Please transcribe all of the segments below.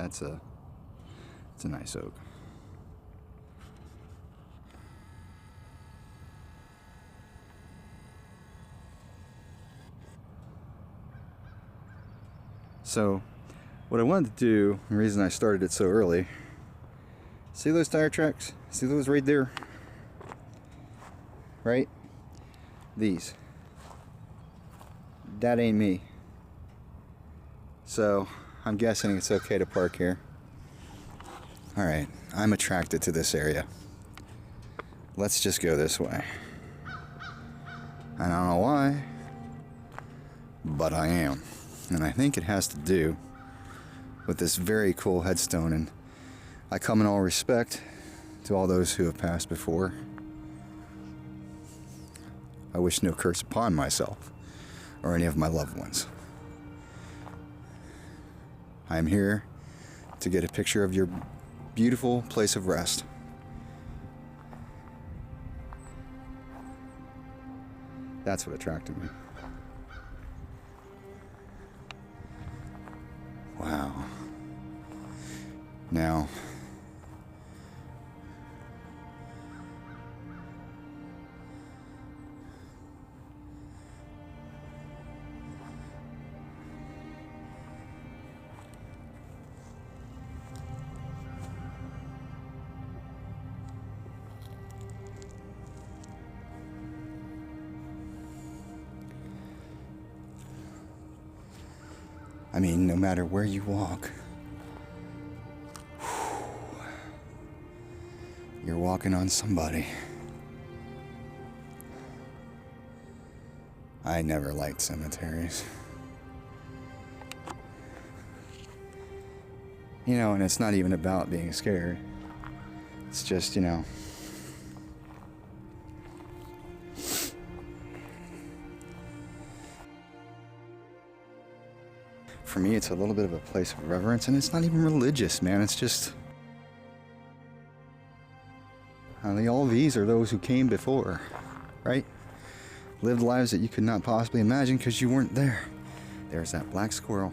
It's a nice oak. So, what I wanted to do, the reason I started it so early, see those tire tracks? See those right there? Right? These. That ain't me. So, I'm guessing it's okay to park here. Alright, I'm attracted to this area. Let's just go this way. I don't know why, but I am. And I think it has to do with this very cool headstone, and I come in all respect to all those who have passed before. I wish no curse upon myself or any of my loved ones. I am here to get a picture of your beautiful place of rest. That's what attracted me. Wow. Now, I mean, no matter where you walk, you're walking on somebody. I never liked cemeteries. You know, and it's not even about being scared. It's just, you know, for me, it's a little bit of a place of reverence, and it's not even religious, man. It's just, all these are those who came before, right? Lived lives that you could not possibly imagine because you weren't there. There's that black squirrel.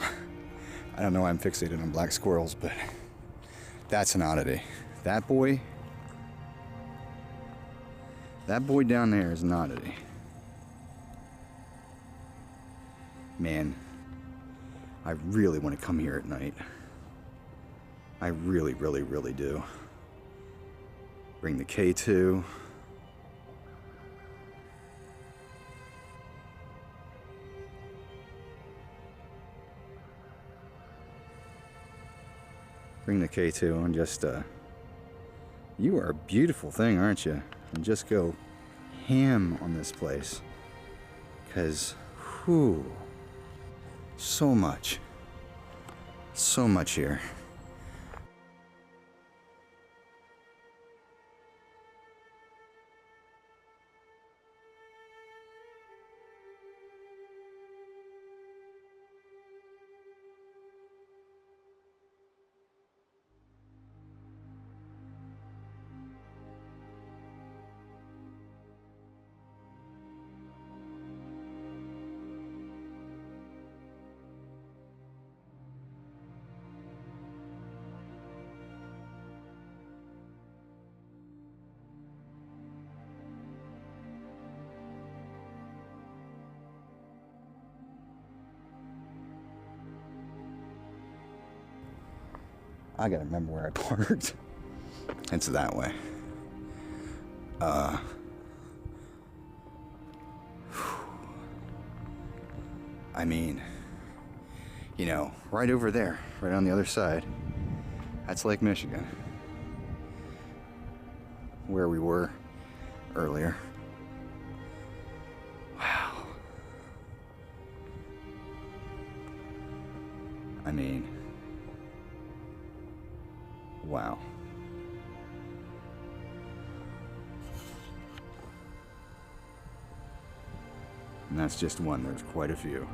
I don't know why I'm fixated on black squirrels, but that's an oddity. That boy down there is an oddity. Man, I really want to come here at night. I really, really, really do. Bring the K2. Bring the K2 and just, you are a beautiful thing, aren't you? And just go ham on this place. 'Cause, whew, so much here. I gotta remember where I parked. It's that way. I mean, you know, right over there, right on the other side, that's Lake Michigan, where we were earlier. Wow. I mean, wow. And that's just one, there's quite a few.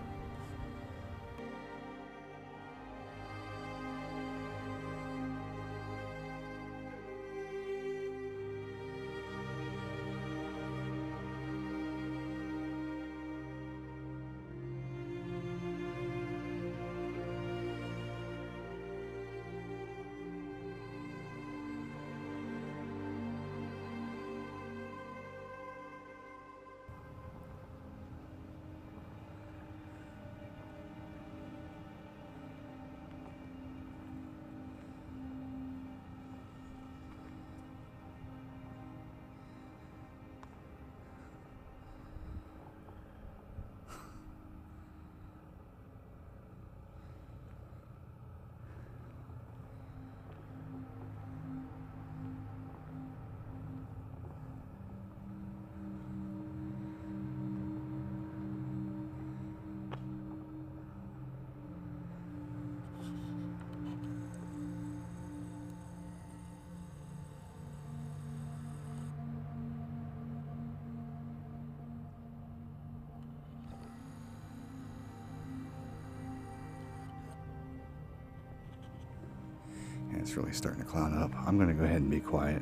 It's really starting to cloud up. I'm going to go ahead and be quiet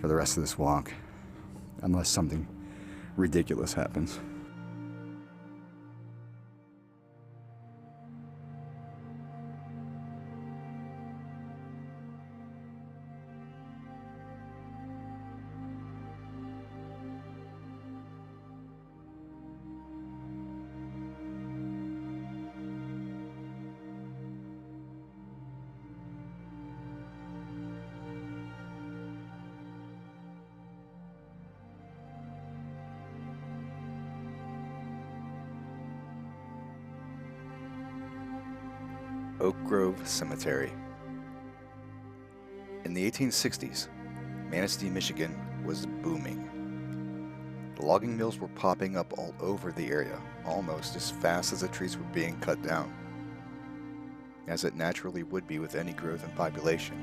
for the rest of this walk, unless something ridiculous happens. Oak Grove Cemetery. In the 1860s, Manistee, Michigan was booming. The logging mills were popping up all over the area, almost as fast as the trees were being cut down, as it naturally would be with any growth in population.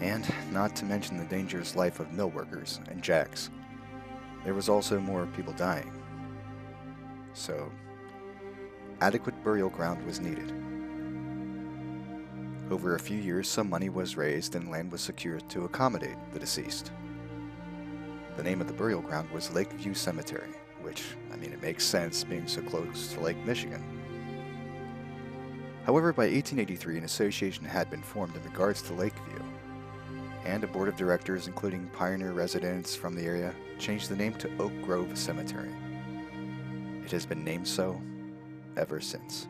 And not to mention the dangerous life of mill workers and jacks, there was also more people dying. So, adequate burial ground was needed. Over a few years, some money was raised and land was secured to accommodate the deceased. The name of the burial ground was Lakeview Cemetery, which, it makes sense being so close to Lake Michigan. However, by 1883, an association had been formed in regards to Lakeview, and a board of directors, including pioneer residents from the area, changed the name to Oak Grove Cemetery. It has been named so ever since.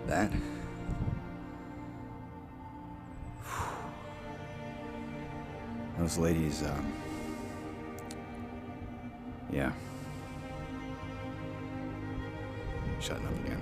That. Those ladies, yeah. Shutting up again.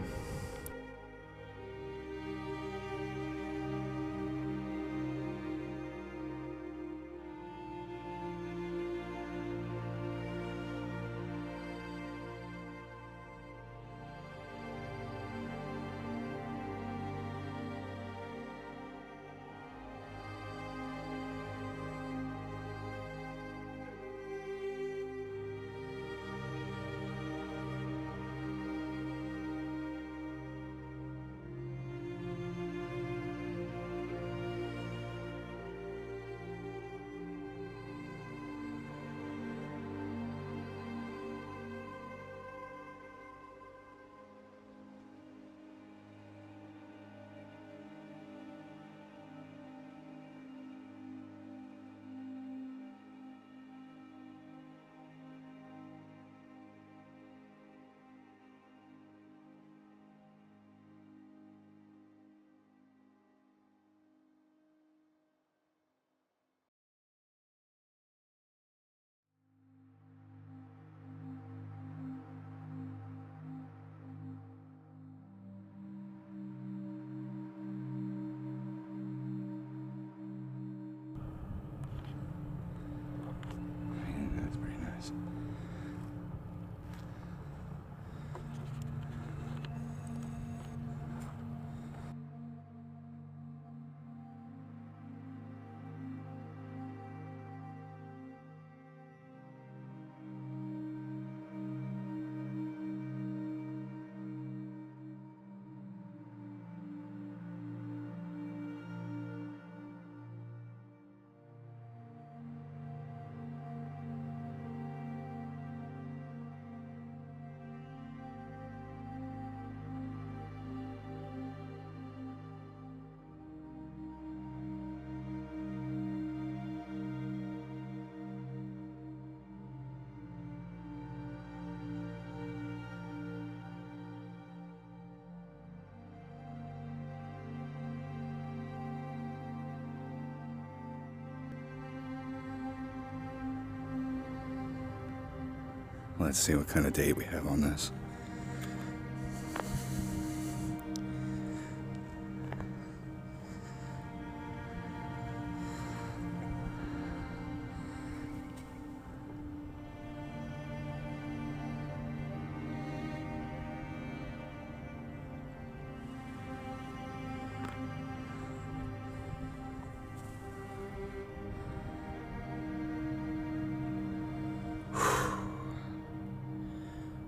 Let's see what kind of date we have on this.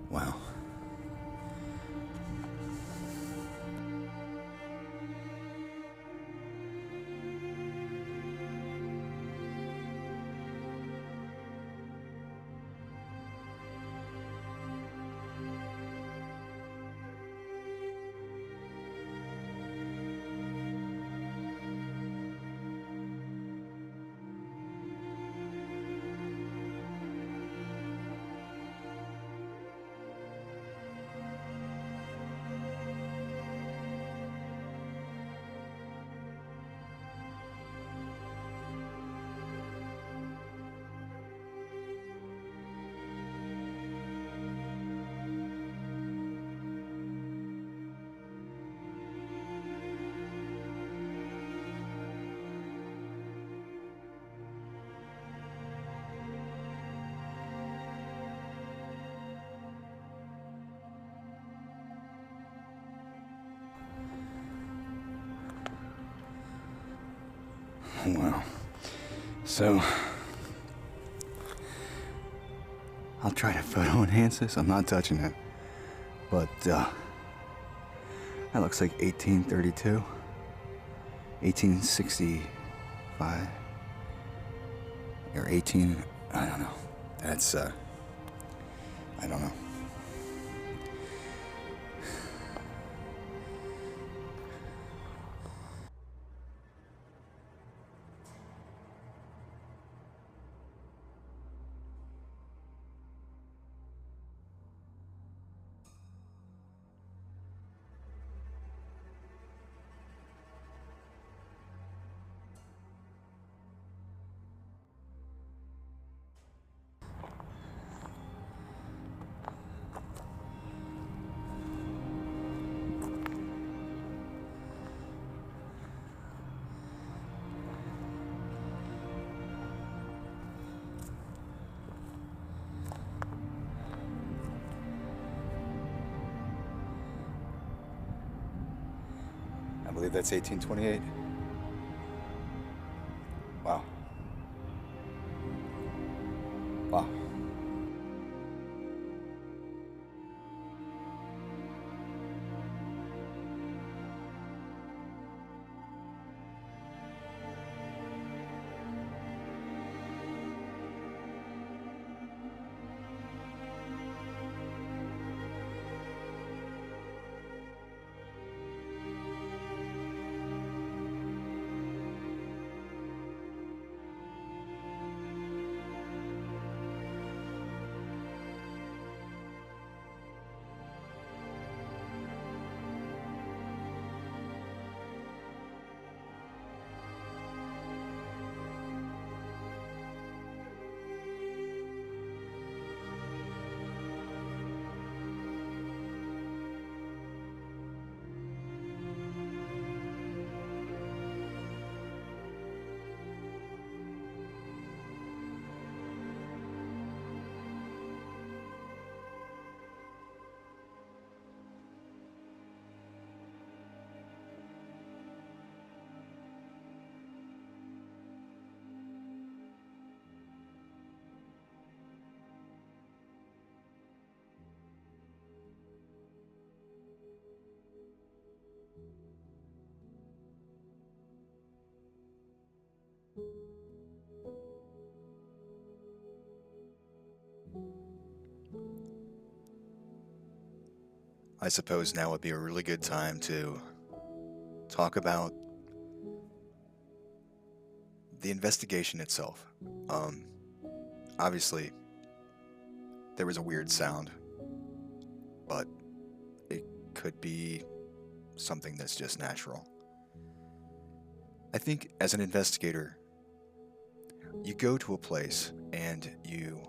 Wow. Wow. So, I'll try to photo enhance this. I'm not touching it. But, that looks like 1832, 1865, or 18, I don't know. That's, I don't know. I believe that's 1828. Wow. Wow. I suppose now would be a really good time to talk about the investigation itself. Obviously, there was a weird sound, but it could be something that's just natural. I think as an investigator, you go to a place and you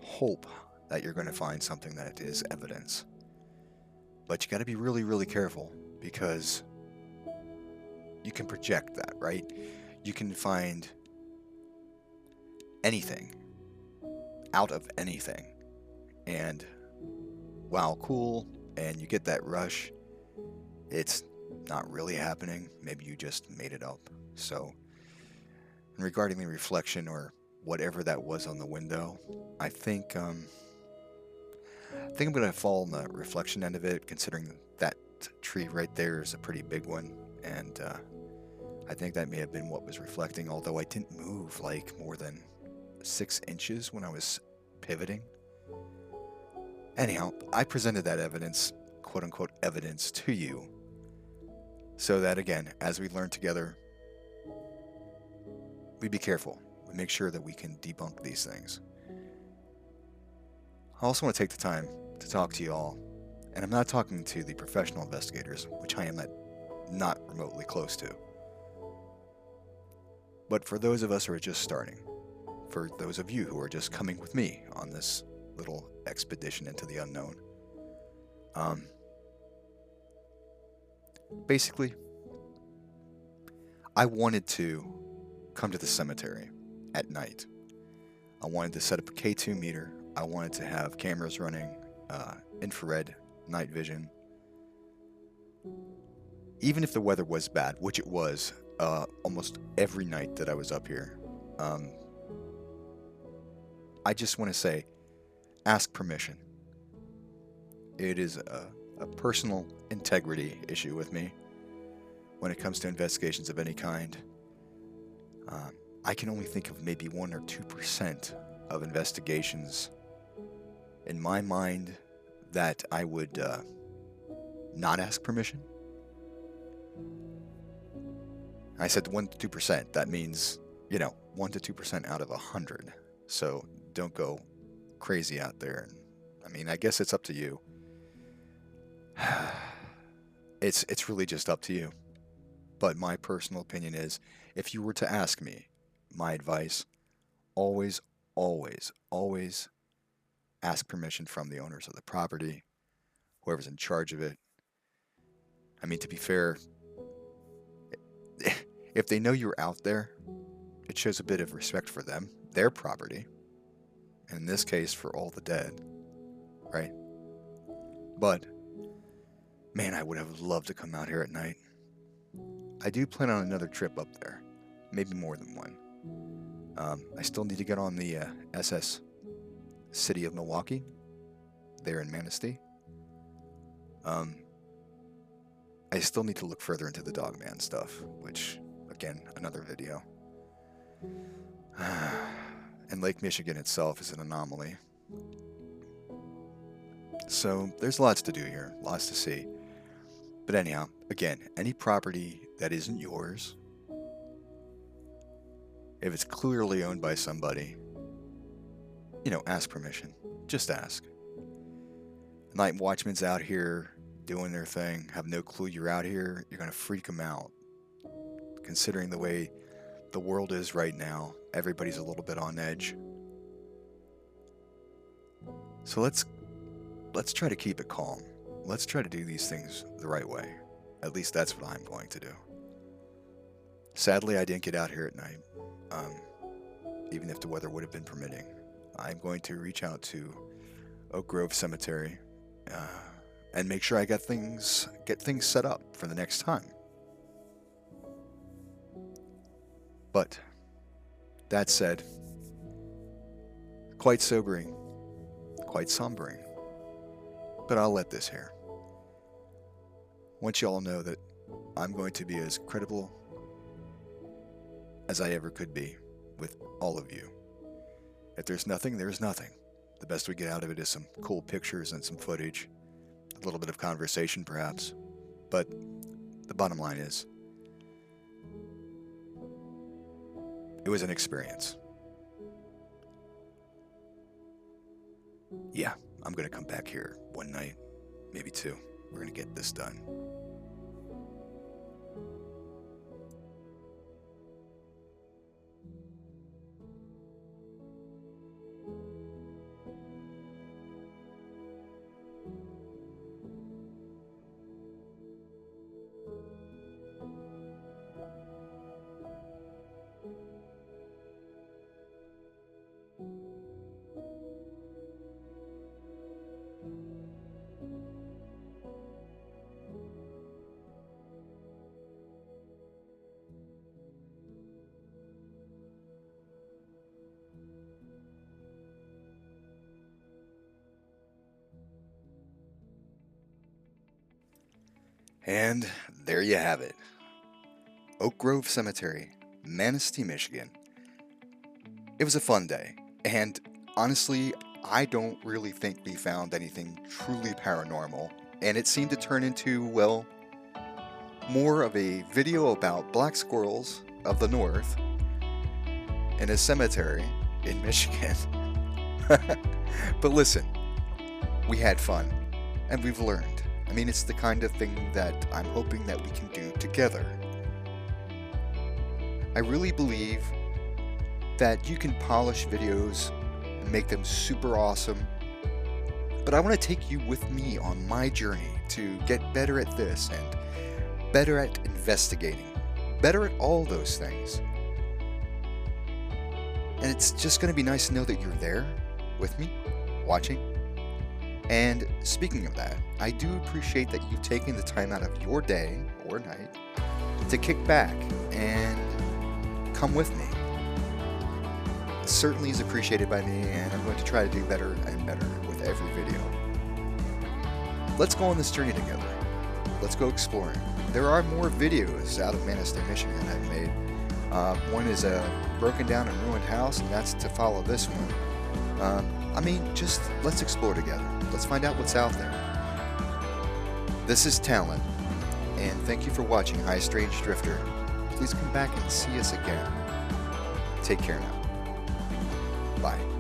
hope that you're going to find something that is evidence. But you got to be really, really careful, because you can project that, right? You can find anything out of anything. And wow, cool. And you get that rush. It's not really happening. Maybe you just made it up. So, regarding the reflection or whatever that was on the window, I think I'm gonna fall on the reflection end of it, considering that tree right there is a pretty big one, and I think that may have been what was reflecting. Although I didn't move like more than 6 inches when I was pivoting. Anyhow, I presented that evidence, quote unquote evidence, to you, so that again, as we learn together, we be careful. We make sure that we can debunk these things. I also want to take the time to talk to you all, and I'm not talking to the professional investigators, which I am not remotely close to. But for those of us who are just starting, for those of you who are just coming with me on this little expedition into the unknown, basically, I wanted to come to the cemetery at night. I wanted to set up a K2 meter. I wanted to have cameras running, infrared, night vision. Even if the weather was bad, which it was almost every night that I was up here, I just want to say, ask permission. It is a personal integrity issue with me when it comes to investigations of any kind. I can only think of maybe 1 or 2% of investigations in my mind that I would not ask permission. I said 1 to 2%. That means, 1 to 2% out of 100. So don't go crazy out there. I mean, I guess it's up to you. It's really just up to you. But my personal opinion is, if you were to ask me, my advice, always, always, always ask permission from the owners of the property, whoever's in charge of it. I mean, to be fair, if they know you're out there, it shows a bit of respect for them, their property, and in this case, for all the dead, right? But, man, I would have loved to come out here at night. I do plan on another trip up there, maybe more than one. I still need to get on the SS City of Milwaukee, there in Manistee. I still need to look further into the Dogman stuff, which, again, another video. And Lake Michigan itself is an anomaly. So there's lots to do here, lots to see. But anyhow, again, any property that isn't yours, if it's clearly owned by somebody, ask permission. Just ask. Night watchmen's out here doing their thing, have no clue you're out here, you're going to freak them out. Considering the way the world is right now, everybody's a little bit on edge. So let's try to keep it calm. Let's try to do these things the right way. At least that's what I'm going to do. Sadly, I didn't get out here at night, even if the weather would have been permitting. I'm going to reach out to Oak Grove Cemetery and make sure I get things set up for the next time. But that said, quite sobering, quite sombering. But I'll let this here. I want you all to know that I'm going to be as credible as I ever could be with all of you. If there's nothing, there's nothing. The best we get out of it is some cool pictures and some footage, a little bit of conversation perhaps. But the bottom line is, it was an experience. Yeah, I'm going to come back here one night, maybe two. We're going to get this done. And there you have it. Oak Grove Cemetery, Manistee, Michigan. It was a fun day, and honestly, I don't really think we found anything truly paranormal, and it seemed to turn into, well, more of a video about black squirrels of the north in a cemetery in Michigan. But listen, we had fun, and we've learned. I mean, it's the kind of thing that I'm hoping that we can do together. I really believe that you can polish videos and make them super awesome, but I want to take you with me on my journey to get better at this and better at investigating, better at all those things. And it's just going to be nice to know that you're there with me, watching. And speaking of that, I do appreciate that you've taken the time out of your day or night to kick back and come with me. It certainly is appreciated by me, and I'm going to try to do better and better with every video. Let's go on this journey together. Let's go exploring. There are more videos out of Manistee, Michigan I've made. One is a broken down and ruined house, and that's to follow this one. I mean, just let's explore together. Let's find out what's out there. This is Talon, and thank you for watching High Strange Drifter. Please come back and see us again. Take care now. Bye.